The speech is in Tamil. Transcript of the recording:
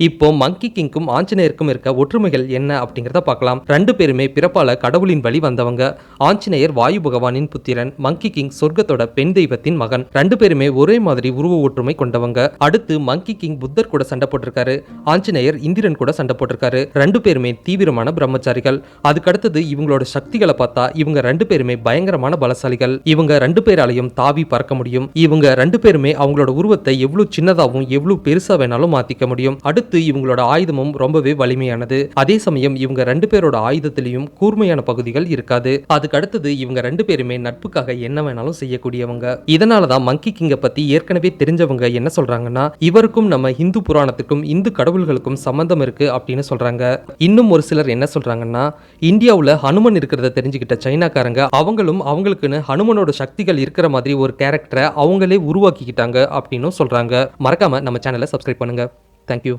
இப்போ மங்கி கிங்க்கும் ஆஞ்சநேயருக்கும் இருக்க ஒற்றுமைகள் என்ன அப்படிங்கிறத பார்க்கலாம். ரெண்டு பேருமே பிறப்பால கடவுளின் வழி வந்தவங்க. ஆஞ்சநேயர் வாயு பகவானின் புத்திரன், மங்கி கிங் சொர்க்கத்தோட பெண் தெய்வத்தின் மகன். ரெண்டு பேருமே ஒரே மாதிரி உருவ ஒற்றுமை கொண்டவங்க. அடுத்து மங்கி கிங் புத்தர் கூட சண்டை போட்டிருக்காரு, ஆஞ்சநேயர் இந்திரன் கூட சண்டை போட்டிருக்காரு. ரெண்டு பேருமே தீவிரமான பிரம்மச்சாரிகள். அதுக்கடுத்தது இவங்களோட சக்திகளை பார்த்தா இவங்க ரெண்டு பேருமே பயங்கரமான பலசாலிகள். இவங்க ரெண்டு பேராலையும் தாவி பறக்க முடியும். இவங்க ரெண்டு பேருமே அவங்களோட உருவத்தை எவ்வளவு சின்னதாகவும் எவ்வளவு பெருசா வேணாலும் மாத்திக்க முடியும். அடுத்து இவங்களோட ஆயுதமும் ரொம்பவே வலிமையானது. அதே சமயம் இவங்க ரெண்டு பேரோட ஆயுதத்திலையும் கூர்மையான பகுதிகள் இருக்காது. அதுக்கு அடுத்தது இவங்க ரெண்டு பேருமே நட்புக்காக என்ன வேணாலும் செய்யக்கூடியவங்க. இதனாலதான் மங்கி கிங்க பத்தி ஏற்கனவே தெரிஞ்சவங்க என்ன சொல்றாங்கன்னா, இவருக்கும் நம்ம இந்து புராணத்துக்கும் இந்து கடவுள்களுக்கும் சம்பந்தம் இருக்கு அப்படின்னு சொல்றாங்க. இன்னும் ஒரு சிலர் என்ன சொல்றாங்கன்னா, இந்தியாவுல ஹனுமன் இருக்கிறத தெரிஞ்சுக்கிட்ட சைனாக்காரங்க அவங்களும் அவங்களுக்குன்னு ஹனுமனோட சக்திகள் இருக்கிற மாதிரி ஒரு கேரக்டரை அவங்களே உருவாக்கிக்கிட்டாங்க அப்படின்னு சொல்றாங்க. மறக்காம நம்ம சேனலை சப்ஸ்கிரைப் பண்ணுங்க. தேங்க்யூ.